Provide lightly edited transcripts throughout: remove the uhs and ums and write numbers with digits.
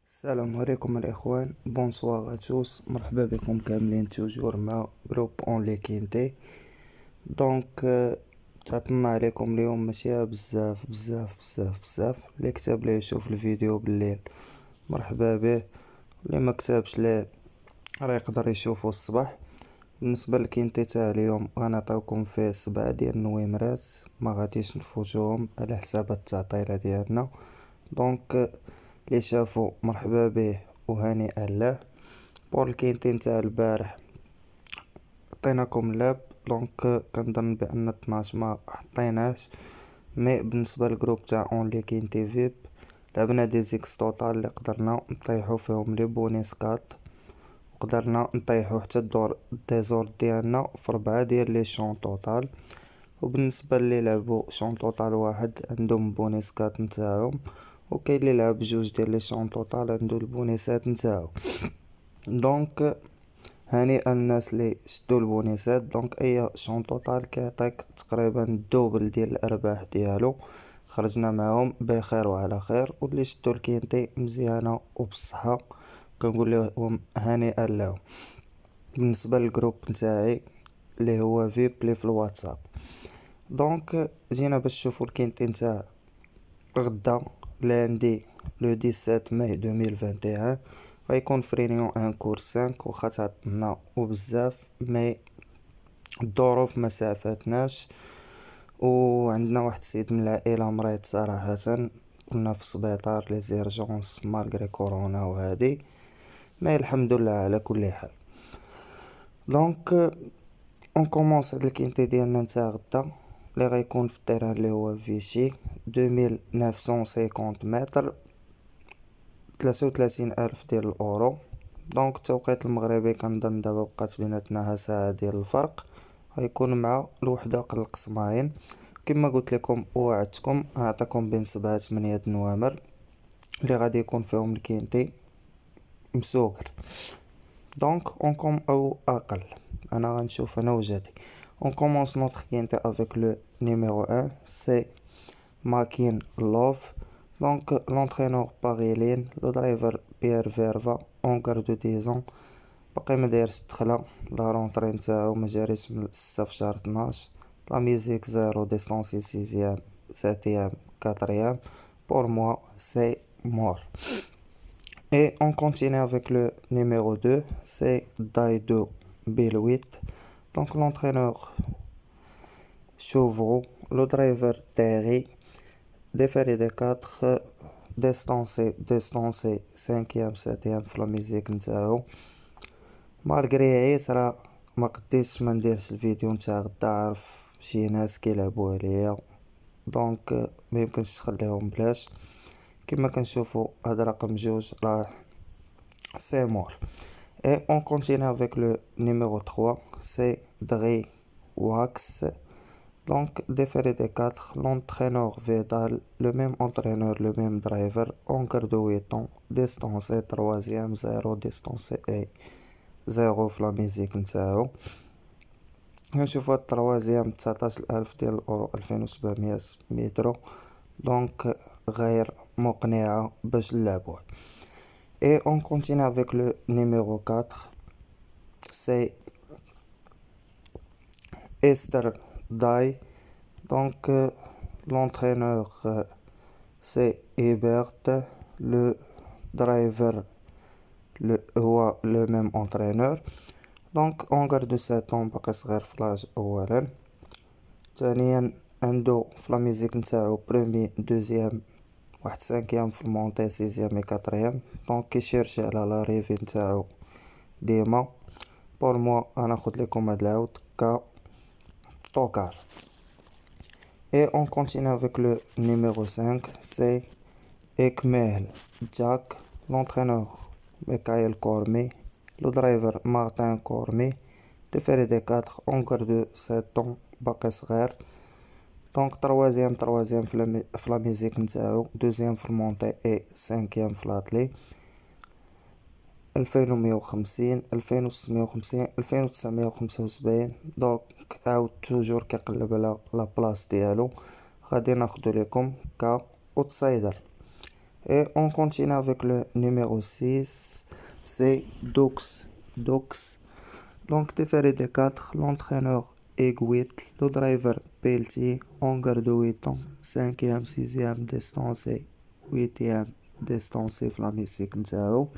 السلام عليكم الاخوان، بونسوار اتوس، مرحبا بكم كاملين توجور مع جروب اون لي كينتي. دونك تعطلنا عليكم اليوم ماشي بزاف اللي كتب لي يشوف الفيديو بالليل مرحبا به، اللي ما كتبش ليه راه يقدر يشوفه الصباح. بالنسبه للكينتي تاع اليوم غنعطيوكم فيه 7 ديال النويمرات، ما غاديش نفوتوهم على حساب التعطيله ديالنا. دونك اللي شافوا مرحبا به وهنيئا له. بور الكينتين تاع البارح عطيناكم لاب، دونك كنظن بان 12 ما حطيناش. مي بالنسبه للجروب تاع اون لي كينتي فيب لعبنا دي زيكس توتال اللي قدرنا نطيحو فيهم لي بونيس كات، قدرنا نطيحو حتى الدور ديزور ديالنا في 4 ديال لي شون توتال. وبالنسبه اللي لعبوا شون توتال واحد عندهم بونيس كات نتاعهم، وكاين اللي لعب جوج ديال لي شون توتال عندو البونيسات نتاعو. دونك هنيئا الناس اللي شدو البونيسات. دونك اي شون توتال كيعطيك تقريبا الدوبل ديال الارباح ديالو. خرجنا معهم بخير وعلى خير، واللي شدو الكينتي مزيانه وبالصحه كنقول لهم هنيئا لهم. بالنسبه للجروب نتاعي اللي هو فيب اللي في الواتساب، دونك جينا باش نشوفو الكينتي نتاع غدا لاندي لو 17 ماي 2021. غيكون في رينيون ان كور 5 وخا تعطلنا وبزاف، مي الظروف ما سعفتناش، وعندنا واحد السيد من العائله مريض صراحه، كنا في السبيطار لي زيرجونس مالغري كورونا وهادي، مي الحمد لله على كل حال. دونك اون كومونس هاد الكينتي ديالنا نتاع غدا اللي غيكون في التيران اللي هو فيشي 2950 متر، 33,000 ديال الأورو. دونك التوقيت المغربي كنظن دابا بقات بيناتنا ساعة ديال الفرق، غيكون مع الوحدة قل القصماين. كما قلت لكم ووعدتكم غنعطيكم بين 7 8 نوامر اللي غادي يكون فيهم الكينتي مسوكر. دونك اونكم او اقل انا غنشوف انا وجهتي. اون كومونس نوتر كينتي افيك لو نيميرو 1 سي ماكين لوف. دونك لونترينور باغيلين، لو درايفر بيير فيرفا اونكار دو 10 باقي ما دايرش الدخله، لا رونطري نتاعو ما جاريش من 6 في شهر 12. لا ميوزيك زيرو ديستونسي سيزيام ساتيام كاتريام. بور موا سي مور. Et on continue avec le numéro 2, c'est Daido Bill 8. Donc l'entraîneur Chevreau, le driver Terry, déféré des 4, distancé 5e 7e في الميزيك نتاعو. مالغري عييت راه ما قديتش ما نديرش الفيديو نتاع غدا، عارف شي ناس كيلعبوا عليا، دونك ما يمكنش تخليهم بلاش. كما كنشوفوا هذا رقم جوج راه سي مور. Et on continue avec le numéro 3, c'est Dre Wax. Donc, déféré des 4, l'entraîneur Vedal, le même entraîneur, le même driver, encore de 8 ans, distancé 3e, 0, distancé et 0 في la musique نتاعو. نشوفو هاد 3e 19,000 ديال الأورو 2700 مترو، دونك غير مقنعة باش نلعبوه. Et on continue avec le numéro 4, c'est Esther Dai. Donc l'entraîneur c'est Ebert, le driver le même entraîneur. Donc on garde 7 ans باقي صغير في لاج اولا. ثانيا عنده في لا ميزيك نتاعو برومي دوزيام واحد 5 في المونتي 6 و 4. دونك كيشيرشي على لا ريفي نتاعو ديما. بور موا غناخد لكم هاد العاود كا توكار. Et on continue avec le numéro 5, c'est Ekmel Jack, l'entraîneur Mikhail Kormi, le driver Martin Kormi, déféré des 4, encore de 7 ans, باقي صغير. دونك troisième في la musique نتاعو، deuxième في المونتي et 5e في لاتلي. 2150 2650 2975. دونك عاود توجور كيقلب على لا بلاص ديالو، غادي ناخدو لكم كا اوتسايدر. Et on continue avec le numéro 6, c'est Dox. Dox. Donc, différé des 4, l'entraîneur Egwit, le driver Pelletier, Ongar de 8 ans, 5e, 6e distancé, 8e distancé Flamisik Nzao.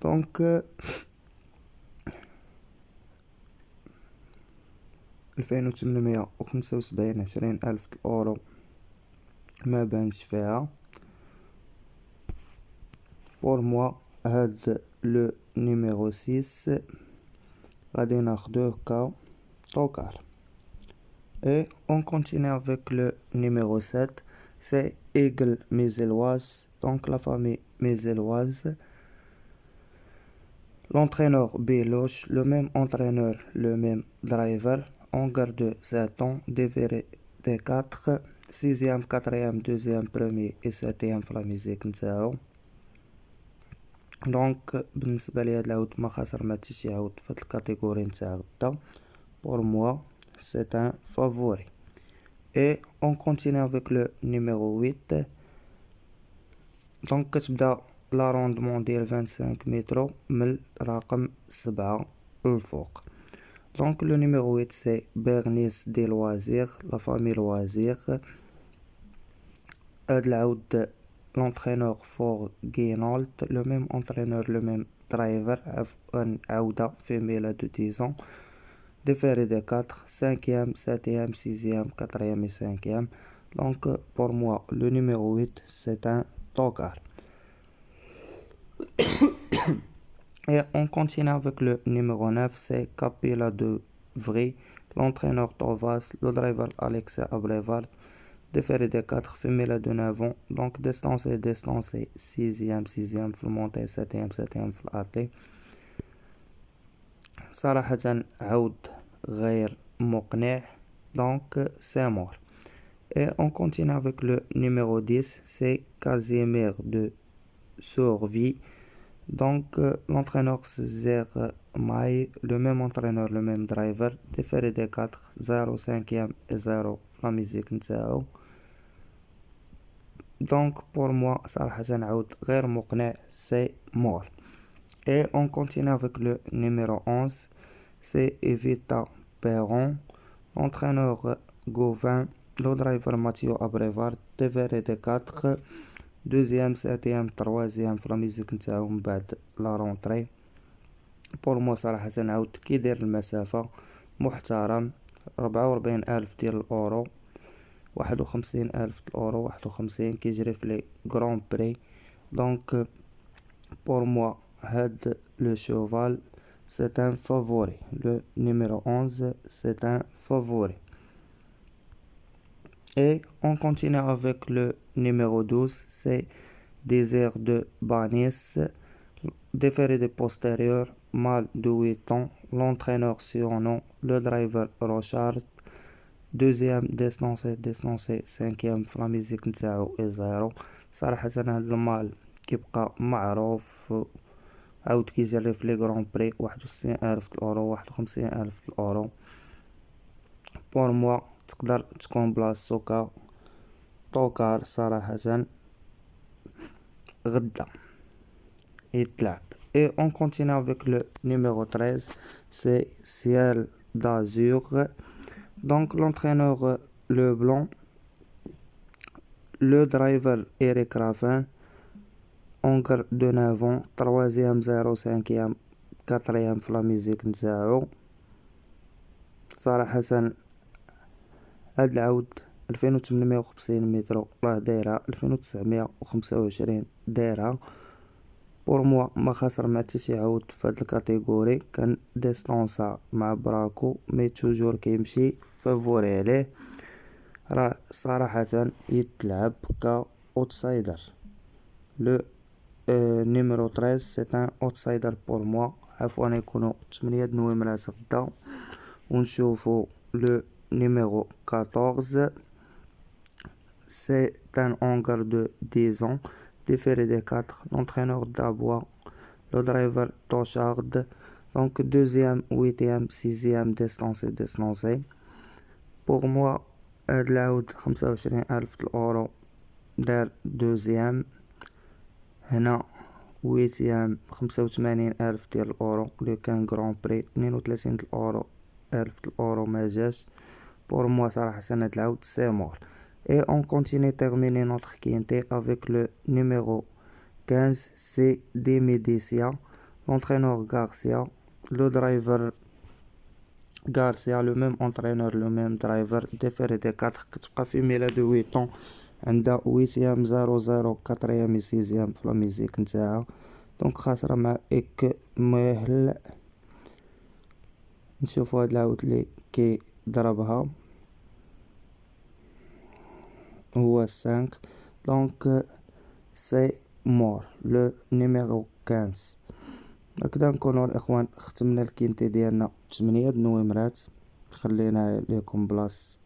Donc, 2875 20,000 €. ما بانش فيها. Pour moi, le numéro 6, غادي ناخدوه كتوكار. Et on continue avec le numéro 7, c'est Aigle Mézelloise, donc la famille Mézelloise. L'entraîneur Béloche, le même entraîneur, le même driver. On garde 7 ans, déverré des 4, 6e, 4e, 2e, 1er et 7e في la musique نتاعو. دونك بالنسبة لي هاد العود ما خاسر ما تيش يعاود في هاد الكاتيجوري نتاع غدا. Pour moi, c'est un favori. Et on continue avec le numéro 8. Donc كتبدا l'arrondement ديال 25 متر من رقم 7 الفوق. Donc le numéro 8 c'est Bernice des loisirs, la famille loisirs. هاد العود l'entraîneur for Guénault, le même entraîneur, le même driver. عودة féminin de 10 ans. Déféré des 4, 5e, 7e, 6e, 4e et 5e. Donc pour moi, le numéro 8, c'est un tocard. Et on continue avec le numéro 9, c'est Capilla de Vry, l'entraîneur Tovas, le driver Alexis Abrevard. Déféré des 4, féminin de 9 ans. Donc distancé, 6e, 6e, في المونتي 7e, 7e في الأطلي. صراحة عود غير مقنع. Donc c'est mort. Et on continue avec le numéro 10, c'est Casimir de Survie. Donc l'entraîneur Zer Maï, le même entraîneur, le même driver. Déféré des 4, 0, 5e et 0 la musique نتاعو. Donc pour moi صراحة عود غير مقنع, c'est mort. Et on continue avec le numéro 11, c'est Evita Perron, l'entraîneur Gauvin, le driver Mathieu Abrevard. déféré des 4, 2e, 7e, 3e في la musique نتاعو من بعد la rentrée. Pour moi صراحة عاود كيدير المسافة محترم. 44,000 ديال الأورو, 51,000 الأورو, 51 كيجري في لي غران بري. دونك pour moi had le cheval c'est un favori. Le numéro 11 c'est un favori. Et on continue avec le numéro 12, c'est Désert de Banis, déféré des postérieurs, mâle de 8 ans, l'entraîneur Sionon, le driver Rochard. Deuxième distancé, 5e في la musique نتاعو زيرو. صراحة هاد المال كيبقى معروف, عاود كيجري في لي غران بري. 61,000 الأورو, 51,000 الأورو. بور موا تقدر تكون بلاصتو كطوكار صراحة غدا يتلعب. Et on continue avec le numéro 13, c'est Ciel d'Azur. Donc l'entraîneur Leblanc, le driver Eric Raffin, Ongar de 9 ans, 3e, 0, 5e, 4e في la musique نتاعو. صراحة هاد العود 2850 متر راه دايرها 2925 دايرها. بور موا ما خاسر ما حتى شي عود في هاد الكاتيجوري. كان ديستونسا مع براكو مي توجور كيمشي فافوري عليه. راه صراحة يتلعب كاوتسايدر. لو نيميرو 13 سي ان اوتسايدر بور موا. عفوا يكونوا 8 نويمرات غدا. ونشوفو لو numéro 14, c'est un hangar de 10 ans, déféré des 4, l'entraîneur Dabois, le driver Tochard. Donc 2e, 8e, 6e distancé. Pour moi هاد العود 25,000 الأورو دار 2e. هنا ويتيام 85,000 ديال الأورو لو كان غران بري 32 الأورو، 1000 الأورو مجاش. بور موا صراحة سنة العود سي مور. Et on continue terminer notre quintet avec le numéro 15, c'est Demidesia, l'entraîneur Garcia, le driver Garcia, le même entraîneur, le même driver, déféré des 4 كتبقى في ميلاد 8 ans، عندها 8 00 4 6 في لا ميزيك نتاعها. دونك خاسرة مع إكمال. نشوفو هاد العود لي كي ضربها هو 5. دونك سي مور لو نيميرو 15. هكذا نكونو الاخوان ختمنا الكينتي ديالنا 8 د النويمرات، خلينا ليكم بلاص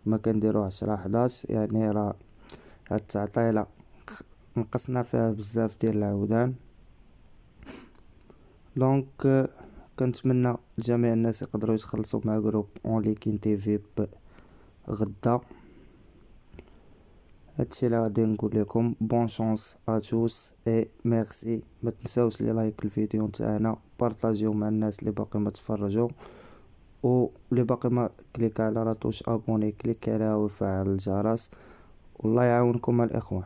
ما كنديرو 10 11، يعني راه هاد التعطيلة نقصنا فيها بزاف ديال العودان. دونك كنتمنى جميع الناس يقدروا يتخلصوا مع جروب اون لي كينتي فيب غدا. هادشي اللي غادي نقول لكم. بون شانس ا توس اي ميرسي. ما تنساوش لي لايك الفيديو نتاعنا، بارطاجيو مع الناس اللي باقي ما تفرجوا، و اللي باقي ما كليك على راتوش ابوني كليك عليها وفعل الجرس. والله يعاونكم الاخوان.